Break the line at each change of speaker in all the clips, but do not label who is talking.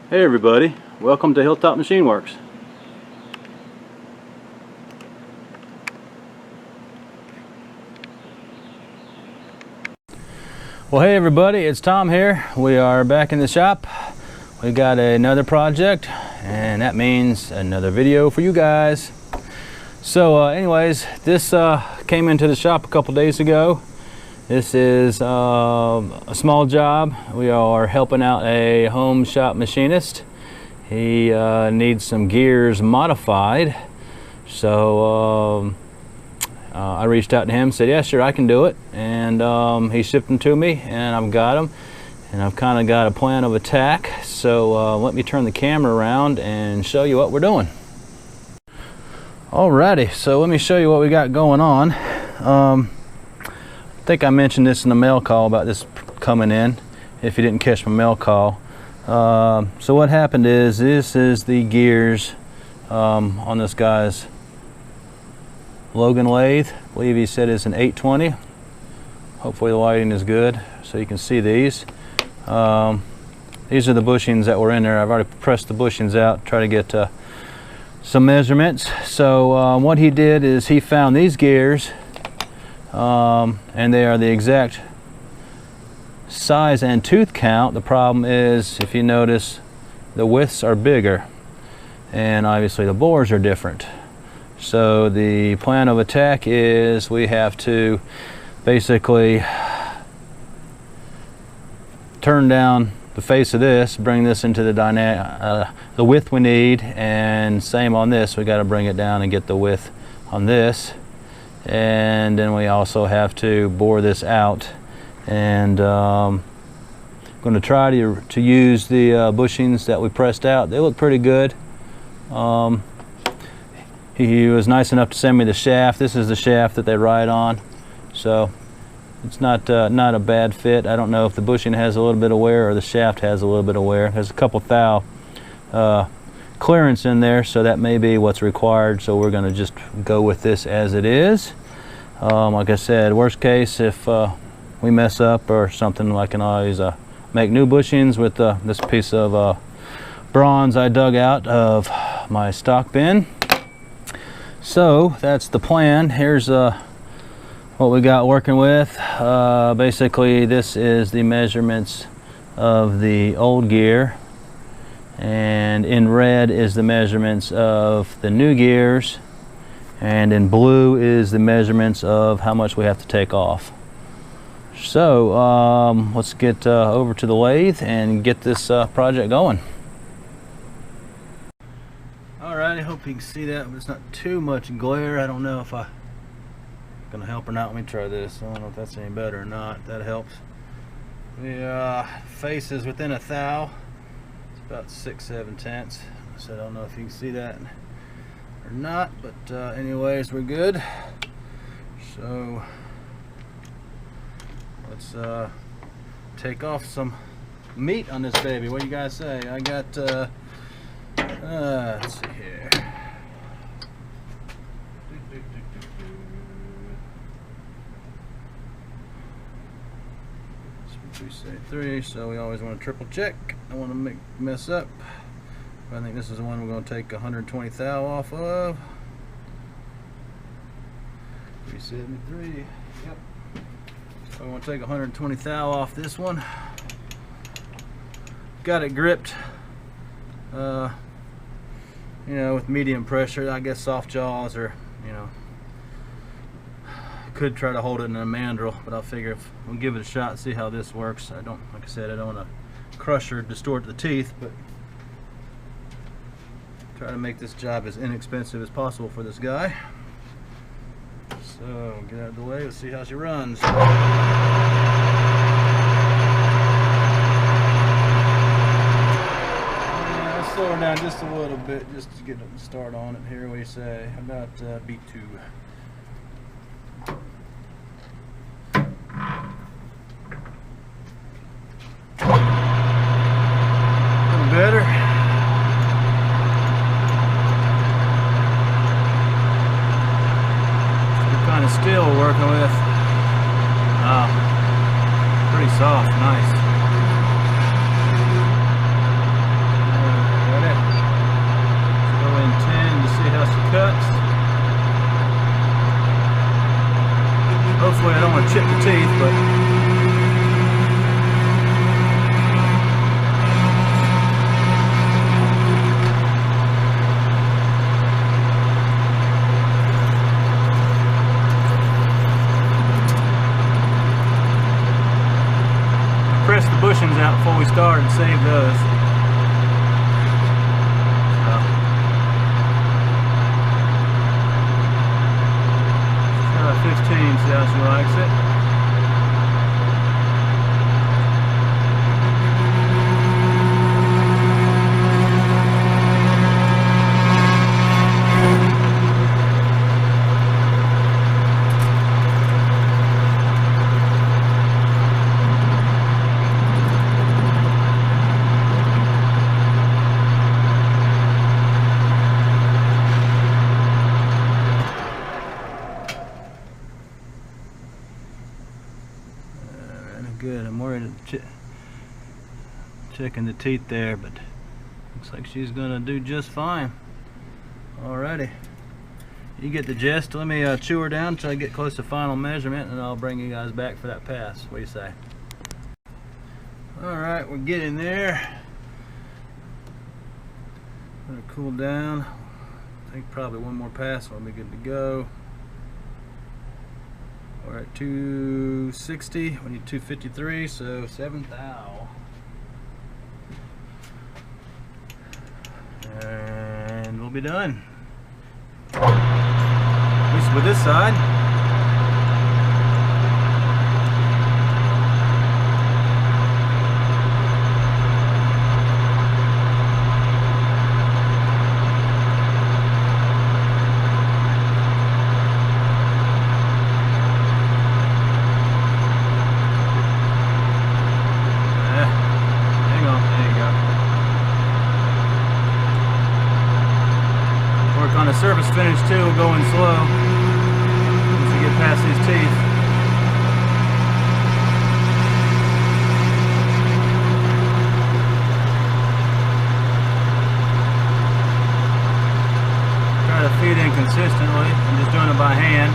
Hey everybody, welcome to Hilltop Machine Works. Well, hey everybody, it's Tom here. We are back in the shop. We got another project, and that means another video for you guys. So anyways, this came into the shop a couple days ago. This is a small job. We are helping out a home shop machinist. He needs some gears modified. So I reached out to him, said, yeah, sure, I can do it. And he shipped them to me, and I've got them. And I've kind of got a plan of attack. So let me turn the camera around and show you what we're doing. Alrighty, so let me show you what we got going on. I think I mentioned this in the mail call about this coming in, if you didn't catch my mail call. So what happened is, this is the gears on this guy's Logan lathe. I believe he said it's an 820. Hopefully the lighting is good so you can see these. These are the bushings that were in there. I've already pressed the bushings out, try to get some measurements. So what he did is he found these gears, and they are the exact size and tooth count. The problem is, if you notice, the widths are bigger, and obviously the bores are different. So the plan of attack is we have to basically turn down the face of this, bring this into the width we need, and same on this, we got to bring it down and get the width on this. And then we also have to bore this out, and I'm going to try to use the bushings that we pressed out. They look pretty good. He was nice enough to send me the shaft. This is the shaft that they ride on, so it's not a bad fit. I don't know if the bushing has a little bit of wear or the shaft has a little bit of wear. There's a couple thou clearance in there, so that may be what's required. So we're going to just go with this as it is. Like I said, worst case, if we mess up or something, I can always make new bushings with this piece of bronze I dug out of my stock bin. So that's the plan. Here's what we got working with. Basically, this is the measurements of the old gear, and in red is the measurements of the new gears, and in blue is the measurements of how much we have to take off. So let's get over to the lathe and get this project going. Alright, I hope you can see that, but it's not too much glare. I don't know if I'm gonna help or not. Let me try this. I don't know if that's any better or not. That helps. The face is within a thou. About 6/7 tenths, so I don't know if you can see that or not, but anyways, we're good. So let's take off some meat on this baby. What do you guys say? I got let's see here. We say 3, so we always want to triple check. I want to mess up. I think this is the one we're going to take 120 thou off of. 373. Yep. So I want to take 120 thou off this one. Got it gripped, you know, with medium pressure. I guess soft jaws, or you know, could try to hold it in a mandrel, but I'll figure if we'll give it a shot and see how this works. I don't, like I said, I don't want to crush or distort the teeth, but try to make this job as inexpensive as possible for this guy. So get out of the way, let's see how she runs. Let's slow her down just a little bit, just to get a start on it here. What do you say? How about B2? Better. What kind of steel we're working with? Pretty soft, nice. chip the teeth, but press the bushings out before we start and save those. 15, see how she likes it. Good, I'm worried checking the teeth there, but looks like she's gonna do just fine. Alrighty, you get the gist. Let me chew her down until I get close to final measurement, and I'll bring you guys back for that pass. What do you say? Alright, we're getting there. Let her cool down. I think probably one more pass and we'll be good to go. We're at 260, we need 253, so 7th thou. And we'll be done. At least with this side. On the surface finish too, going slow once you get past these teeth. Try to feed in consistently. I'm just doing it by hand.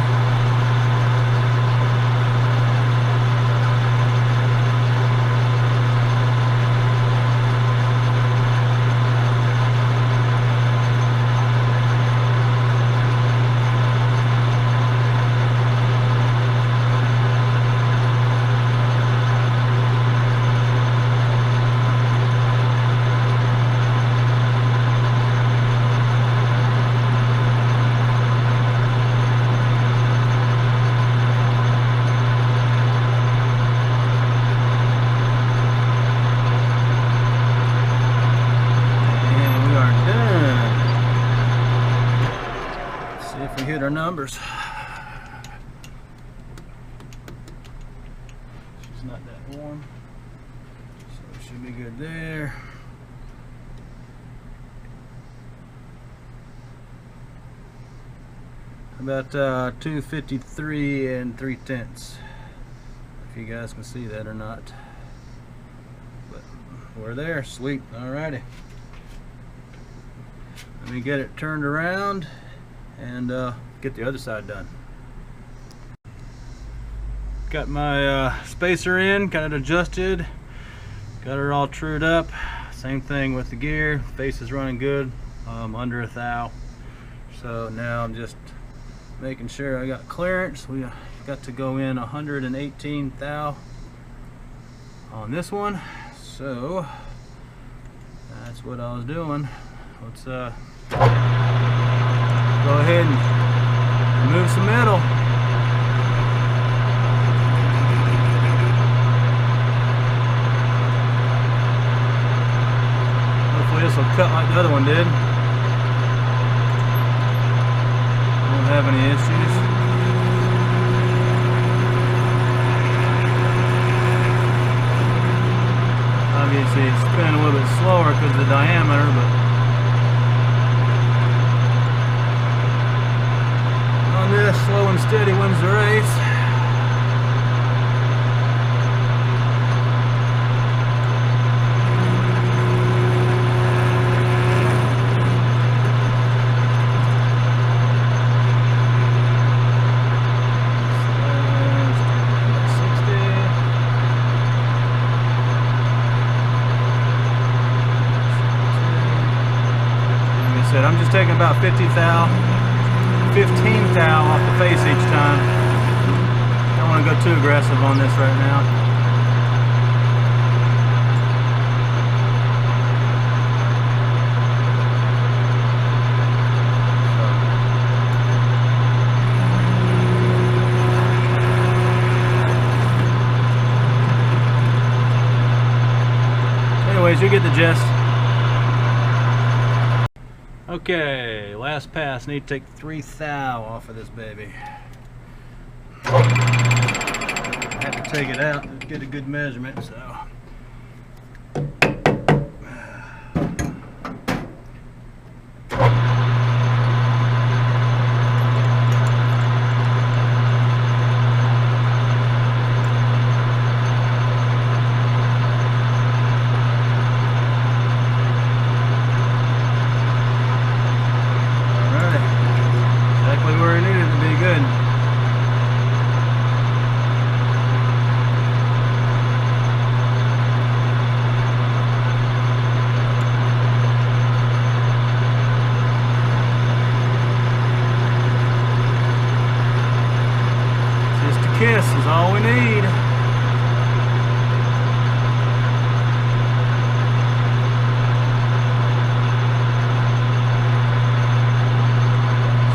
Hit our numbers. She's not that warm, so it should be good there. About 253 3/10. If you guys can see that or not, but we're there. Sweet. Alrighty. Let me get it turned around and get the other side done. Got my spacer in, got it adjusted, got her all trued up. Same thing with the gear. Face is running good, under 1 thou. So now I'm just making sure I got clearance. We got to go in 118 thou on this one. So that's what I was doing. Let's go ahead and remove some metal. Hopefully this will cut like the other one did. Won't have any issues. Obviously it's spinning a little bit slower because of the diameter, but this slow and steady wins the race. I'm just taking about 15 thou off the face each time. Don't want to go too aggressive on this right now. Anyways, you get the gist. Okay, last pass. Need to take 3 thou off of this baby. I have to take it out to get a good measurement, so. Kiss is all we need.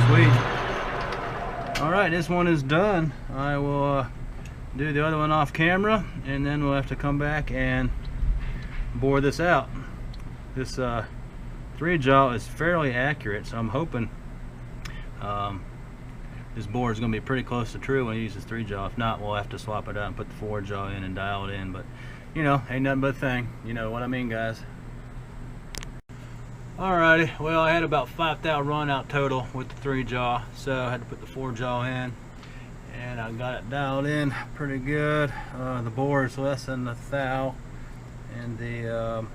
Sweet. All right, this one is done. I will do the other one off camera, and then we'll have to come back and bore this out. This 3-jaw is fairly accurate, so I'm hoping this bore is going to be pretty close to true when you use this 3-jaw. If not, we'll have to swap it out and put the 4-jaw in and dial it in. But, you know, ain't nothing but a thing. You know what I mean, guys. Alrighty, well, I had about 5 thou run out total with the 3-jaw, so I had to put the 4-jaw in, and I got it dialed in pretty good. The bore is less than a thou, and the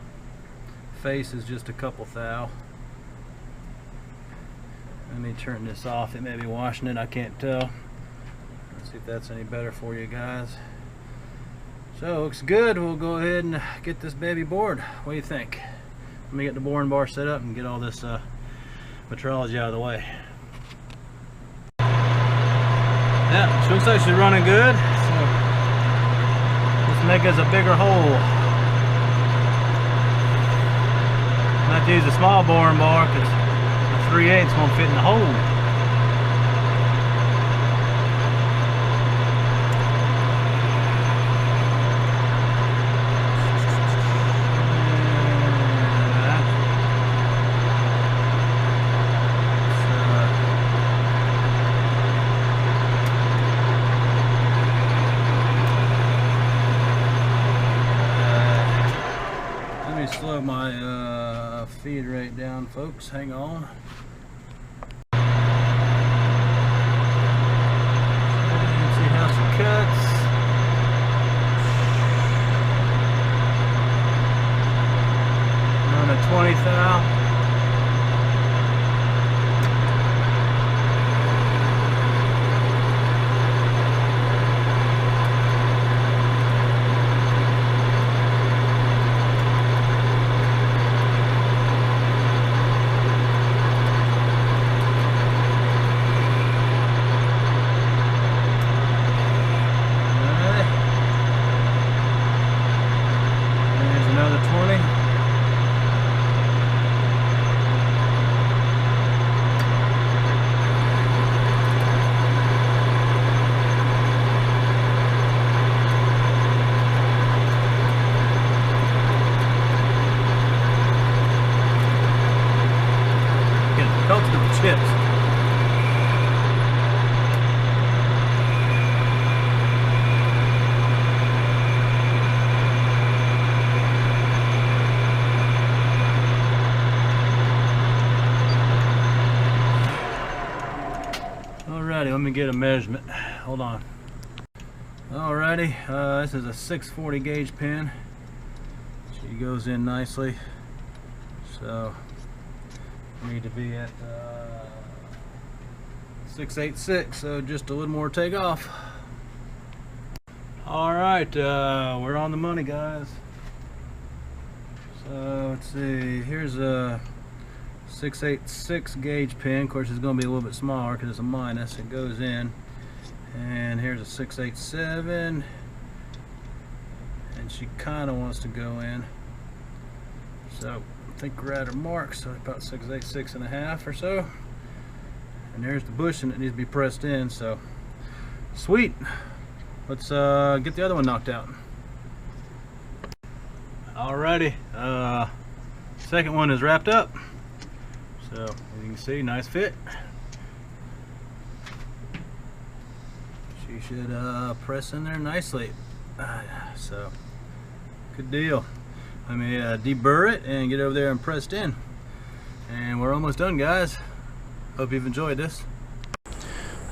face is just a couple thou. Let me turn this off. It may be washing it, I can't tell. Let's see if that's any better for you guys. So, looks good. We'll go ahead and get this baby bored. What do you think? Let me get the boring bar set up and get all this metrology out of the way. Yeah, looks like she's running good. So, let's make us a bigger hole. I have to use a small boring bar because 3/8 won't fit in the hole. Let me slow my feed rate down, folks. Hang on. Cuts. On a 20 thou. Chips. Alrighty, let me get a measurement. Hold on. Alrighty, this is a 640 gauge pin. She goes in nicely. So need to be at 686, so just a little more take off. All right, we're on the money, guys. So let's see, here's a 6/8/6 gauge pin. Of course, it's going to be a little bit smaller because it's a minus. It goes in, and here's a 6/8/7, and she kind of wants to go in. So I think we're at her mark, so about 6/8/6.5 or so. And there's the bushing that needs to be pressed in. So sweet. Let's get the other one knocked out. Alrighty, second one is wrapped up. So as you can see, nice fit. She should press in there nicely. So good deal. Let me deburr it and get over there and pressed in. And we're almost done, guys. Hope you've enjoyed this.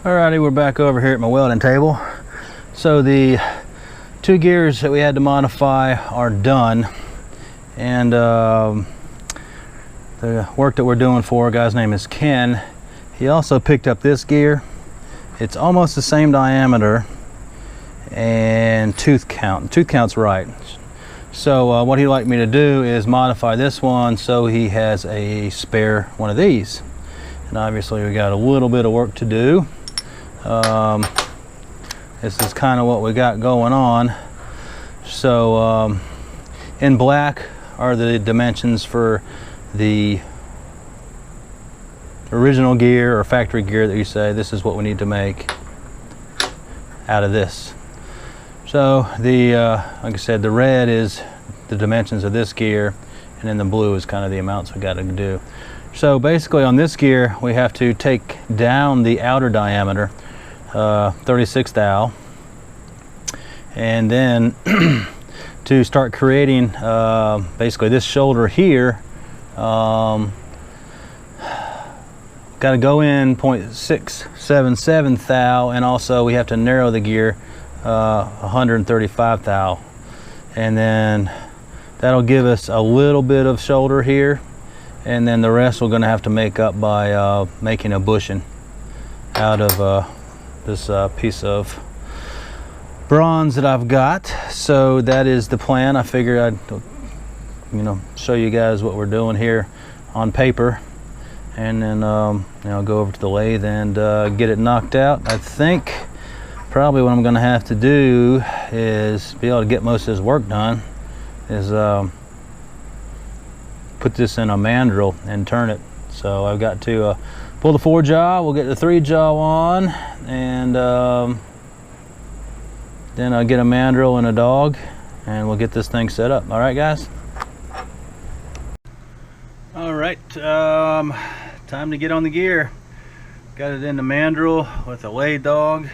Alrighty, we're back over here at my welding table. So the two gears that we had to modify are done, and the work that we're doing for a guy's name is Ken. He also picked up this gear. It's almost the same diameter and tooth count's right. So what he'd like me to do is modify this one so he has a spare one of these. And obviously we got a little bit of work to do. This is kind of what we got going on. So in black are the dimensions for the original gear or factory gear that you say this is what we need to make out of this. So the like I said, the red is the dimensions of this gear, and then the blue is kind of the amounts we got to do. So basically on this gear we have to take down the outer diameter 36 thou, and then to start creating basically this shoulder here, got to go in 0.677 thou, and also we have to narrow the gear 135 thou, and then that'll give us a little bit of shoulder here, and then the rest we're going to have to make up by making a bushing out of this piece of bronze that I've got. So that is the plan. I figured I'd show you guys what we're doing here on paper, and then go over to the lathe and get it knocked out. I think probably what I'm going to have to do is be able to get most of this work done is put this in a mandrel and turn it. So I've got to pull the 4-jaw, we'll get the 3-jaw on, and then I'll get a mandrel and a dog, and we'll get this thing set up. All right, guys? All right, time to get on the gear. Got it in the mandrel with a lathe dog,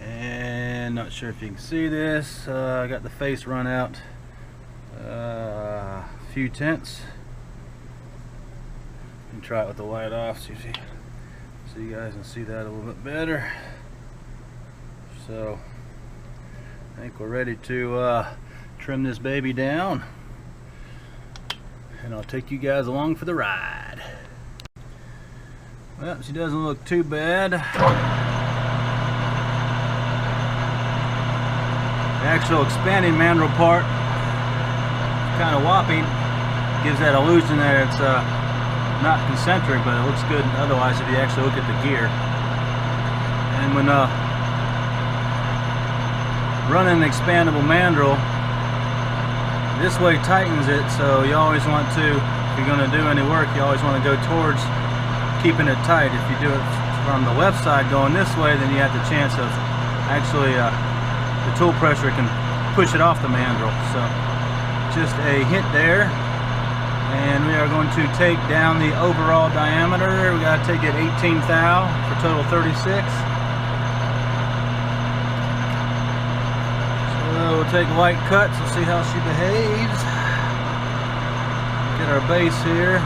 and not sure if you can see this. I got the face run out a few tenths. And try it with the light off so you guys can see that a little bit better. So I think we're ready to trim this baby down, and I'll take you guys along for the ride. Well, she doesn't look too bad. The actual expanding mandrel part, kind of whopping, gives that illusion that it's not concentric, but it looks good otherwise if you actually look at the gear. And when running an expandable mandrel, this way tightens it, so you always want to, if you're going to do any work, you always want to go towards keeping it tight. If you do it from the left side going this way, then you have the chance of actually the tool pressure can push it off the mandrel. So just a hint there. And we are going to take down the overall diameter. We got to take it 18 thou for total 36. So we'll take light cuts and see how she behaves. Get our base here.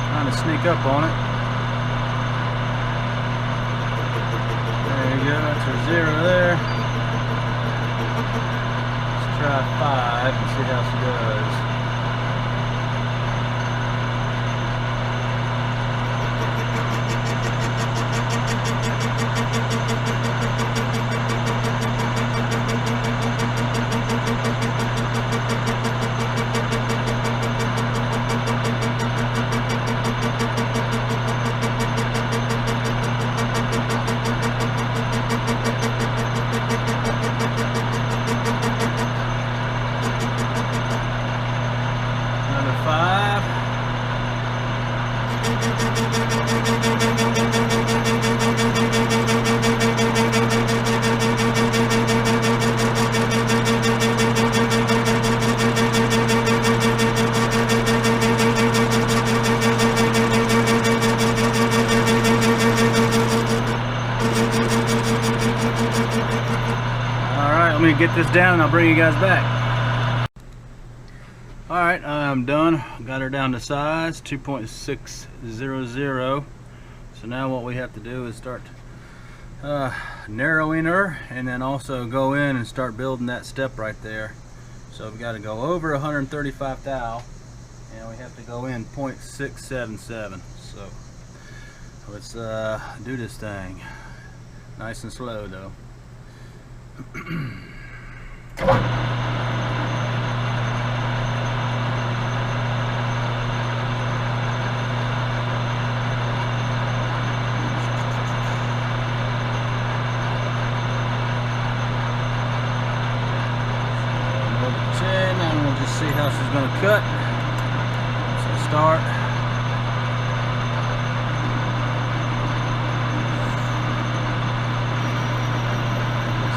Trying to sneak up on it. There you go, that's her 0 there. Let's try 5 and see how she does. me get this down and I'll bring you guys back. Alright, I'm done. Got her down to size 2.600. So now what we have to do is start narrowing her, and then also go in and start building that step right there. So we've got to go over 135 thou, and we have to go in 0.677. So let's do this thing nice and slow though. See how she's going to cut. So start.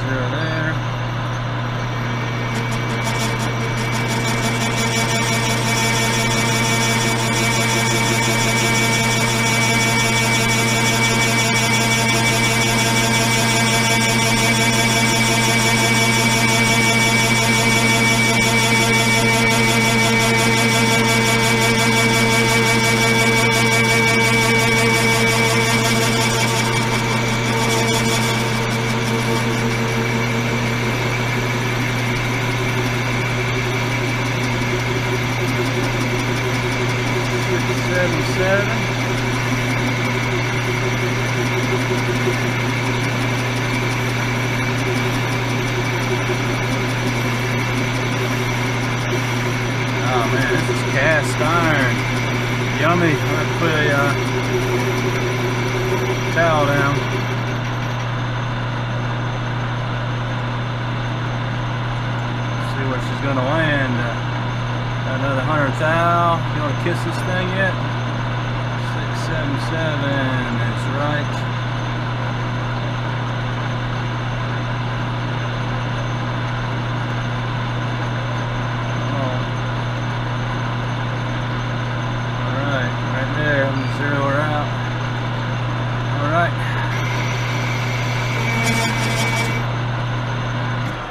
Zero there. Oh man, this is cast iron. Yummy. I'm going to put a towel down. See where she's going to land. Another 100 thou. You want to kiss this thing yet? 677. That's right.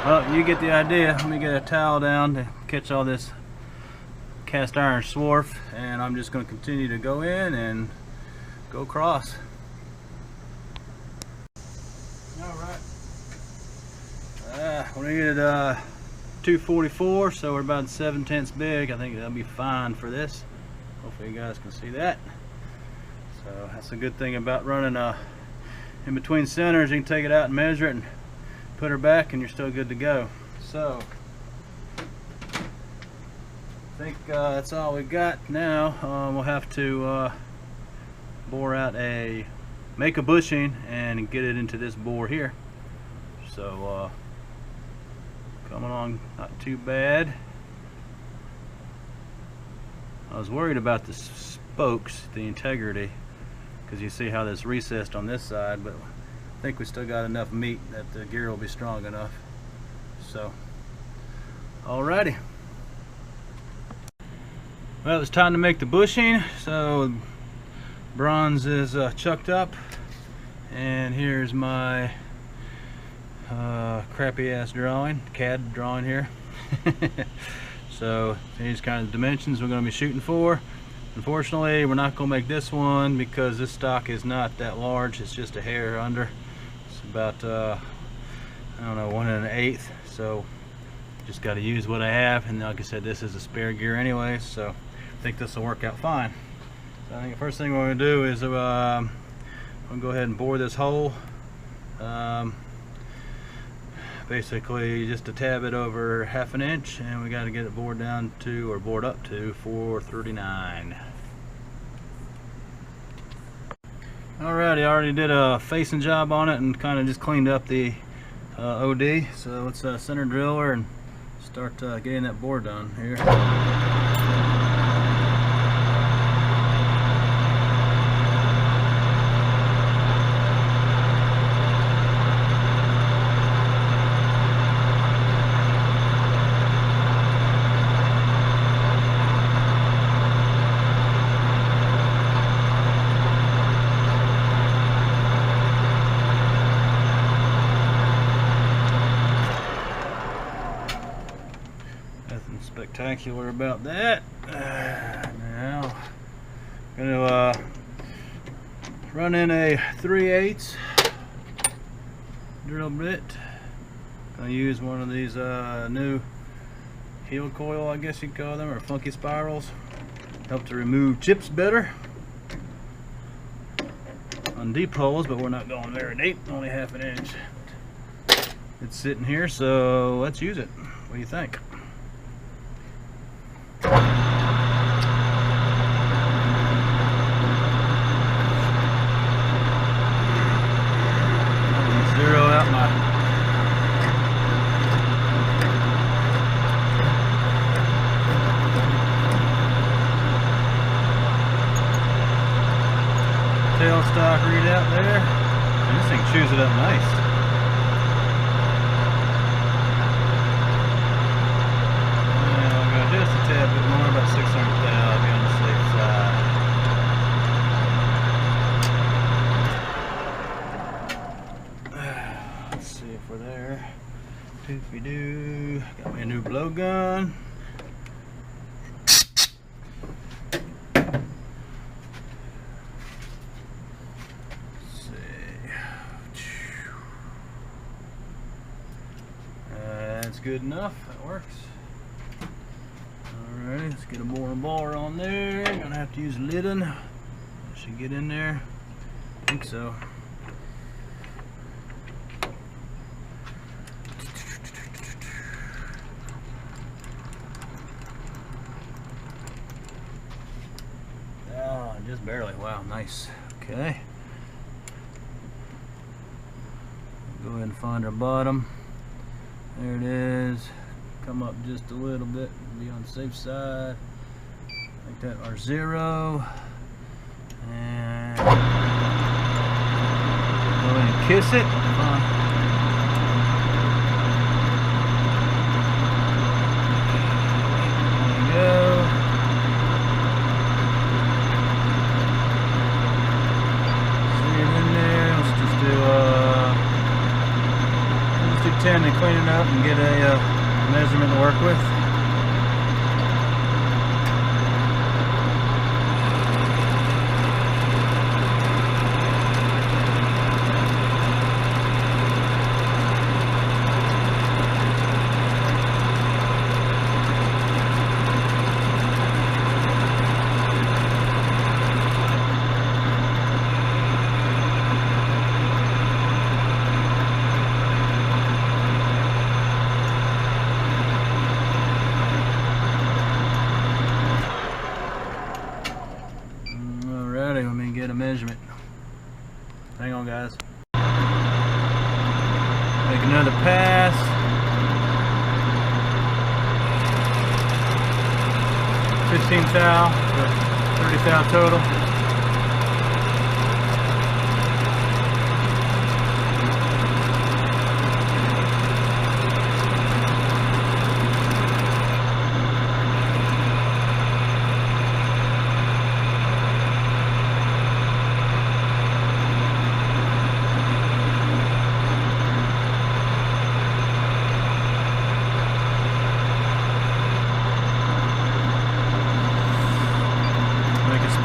Well, you get the idea. Let me get a towel down to catch all this cast iron swarf, and I'm just going to continue to go in and go across. Alright. We needed 244, so we're about 7/10 big. I think that'll be fine for this. Hopefully you guys can see that. So that's a good thing about running in between centers. You can take it out and measure it and put her back, and you're still good to go. So I think that's all we got now. We'll have to bore out make a bushing and get it into this bore here. So coming along not too bad. I was worried about the spokes, the integrity, because you see how this recessed on this side, but I think we still got enough meat that the gear will be strong enough. So, alrighty. Well, it's time to make the bushing. So, bronze is chucked up, and here's my crappy ass drawing, CAD drawing here. So, these kind of dimensions we're going to be shooting for. Unfortunately, we're not going to make this one because this stock is not that large. It's just a hair under. It's about I don't know, 1 1/8. So just got to use what I have, and like I said, this is a spare gear anyway, so I think this will work out fine. So I think the first thing we're going to do is I'm going to go ahead and bore this hole, basically just a tab it over 1/2 inch, and we got to get it bored down to, or bored up to 439. Alrighty, I already did a facing job on it and kind of just cleaned up the OD. So let's center drill her and start getting that bore done here. spectacular about that. Now, I'm gonna run in a 3/8 drill bit. Gonna use one of these new heel coil, I guess you call them, or funky spirals. Help to remove chips better on deep holes, but we're not going very deep, only 1/2 inch. It's sitting here, so let's use it. What do you think? Zero out my tailstock readout there. And this thing chews it up nice. And I'll go just a tad bit more, about 600 thou, I'll be on the safe side. Let's see if we're there. Doofy-doo. Got me a new blowgun. That's good enough. That works. Alright, let's get a more bar on there. Gonna have to use lidding. That should get in there. I think so. Oh, just barely. Wow, nice. Okay. Go ahead and find our bottom. There it is. Come up just a little bit, be on the safe side. Make that our 0. And go ahead and kiss it. There we go. See it in there. Let's just do 10 and clean it up and get a measurement to work with. Let me get a measurement. Hang on, guys. Make another pass. 15 thou, 30 thou total.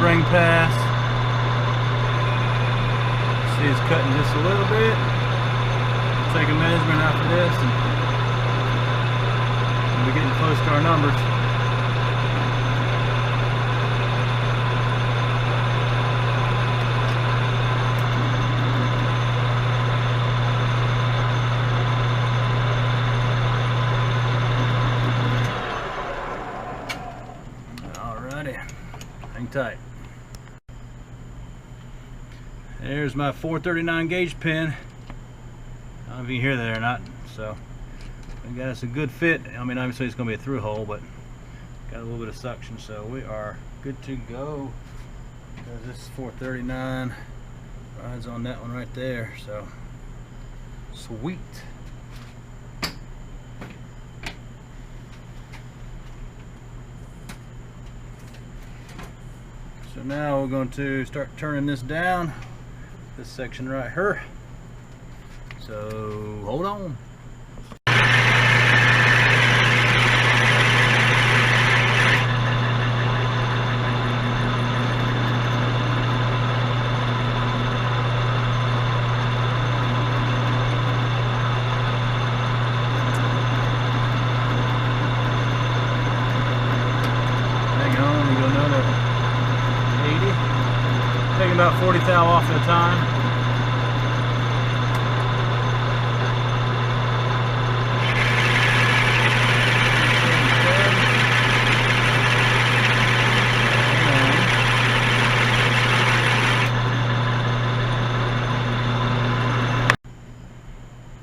Spring pass. See, it's cutting just a little bit. Take a measurement after this, and we'll be getting close to our numbers. Alrighty, hang tight. There's my 439 gauge pin. I don't know if you can hear that or not. So we got us a good fit. I mean, obviously it's going to be a through hole, but got a little bit of suction, so we are good to go. Because this is 439 rides on that one right there. So sweet. So now we're going to start turning this down. This section right here. So hold on. 40 thou off at a time.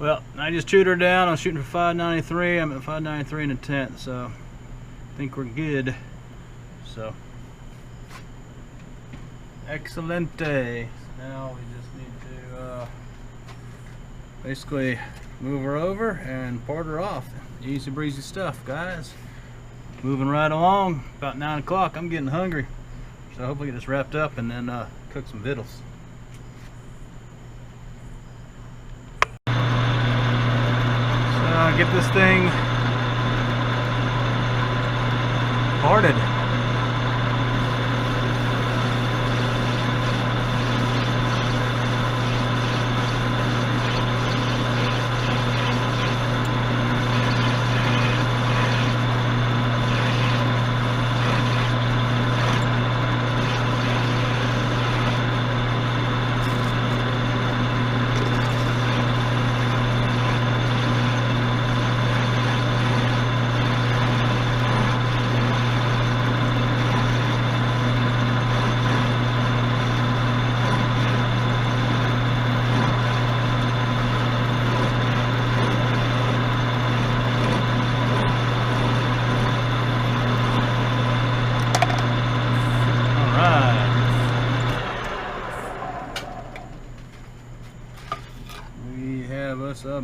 Well, I just chewed her down. I'm shooting for 593. I'm at 593 and a tenth, so I think we're good. So, excelente. Now we just need to basically move her over and part her off. Easy breezy stuff, guys. Moving right along. About 9 o'clock. I'm getting hungry, so hopefully get this wrapped up and then cook some victuals. Get this thing parted.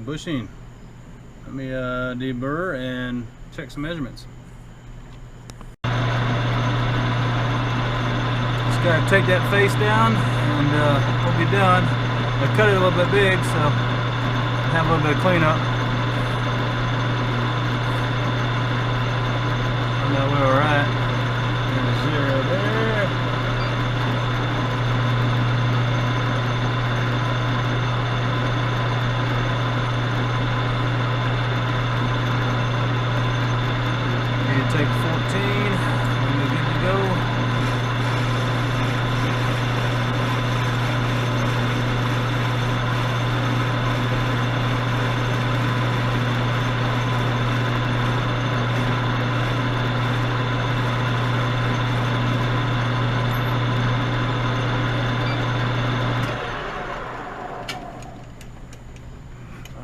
Bushing. Let me deburr and check some measurements. Just gotta take that face down and we'll be done. I cut it a little bit big, so I'll have a little bit of cleanup. I know where we're at. There's 0 there. Take 14, and we're good to go.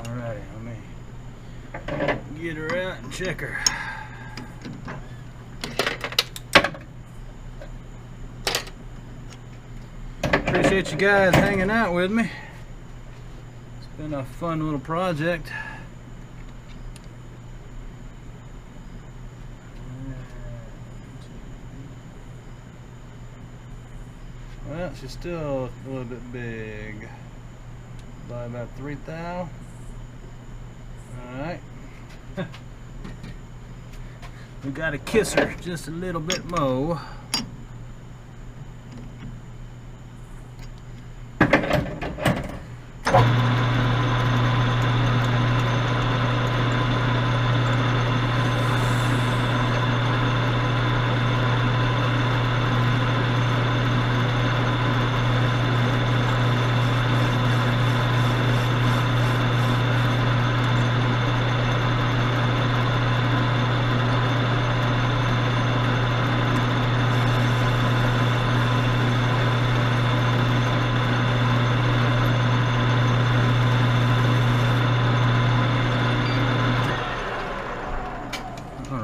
Alrighty, let me get her out and check her. Appreciate you guys hanging out with me. It's been a fun little project. Well, she's still a little bit big. By about 3 thou. Alright. We gotta kiss her just a little bit more.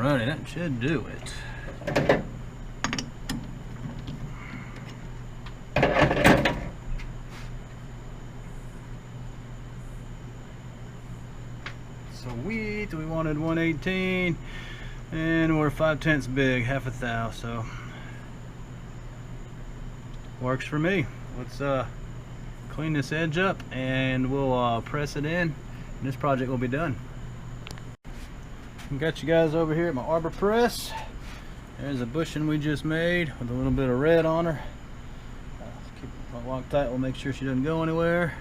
That should do it. Sweet, we wanted 118 and we're 5/10 big, half a thou, so works for me. Let's clean this edge up and we'll press it in and this project will be done. Got you guys over here at my arbor press. There's a bushing we just made with a little bit of red on her. Keep it locked tight. We'll make sure she doesn't go anywhere.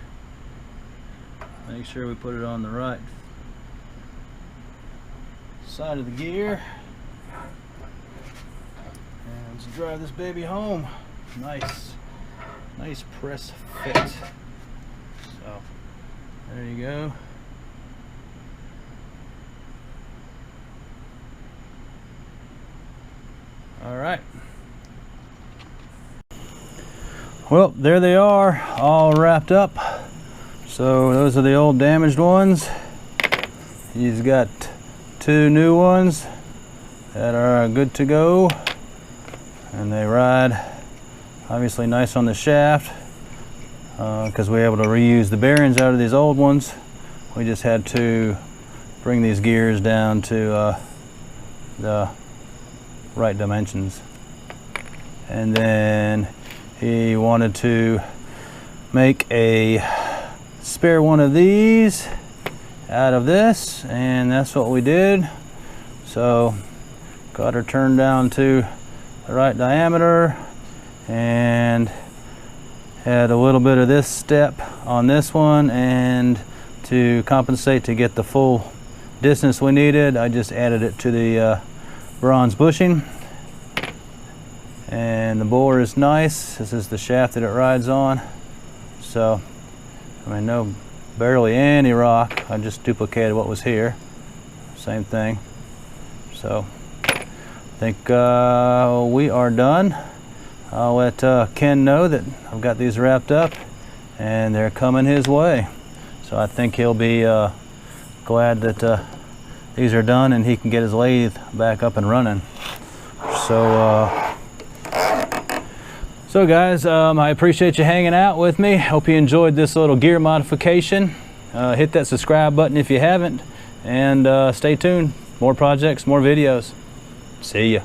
Make sure we put it on the right side of the gear. And let's drive this baby home. Nice. Nice press fit. So there you go. All right. Well, there they are, all wrapped up. So those are the old damaged ones. He's got 2 new ones that are good to go, and they ride obviously nice on the shaft because we're able to reuse the bearings out of these old ones. We just had to bring these gears down to the right dimensions. And then he wanted to make a spare one of these out of this, and that's what we did. So got her turned down to the right diameter and had a little bit of this step on this one, and to compensate to get the full distance we needed, I just added it to the bronze bushing. And the bore is nice. This is the shaft that it rides on. So, I mean, no, barely any rock. I just duplicated what was here. Same thing. So, I think we are done. I'll let Ken know that I've got these wrapped up and they're coming his way. So I think he'll be glad that these are done and he can get his lathe back up and running. So guys, I appreciate you hanging out with me. Hope you enjoyed this little gear modification. Hit that subscribe button if you haven't, and stay tuned. More projects, more videos. See ya.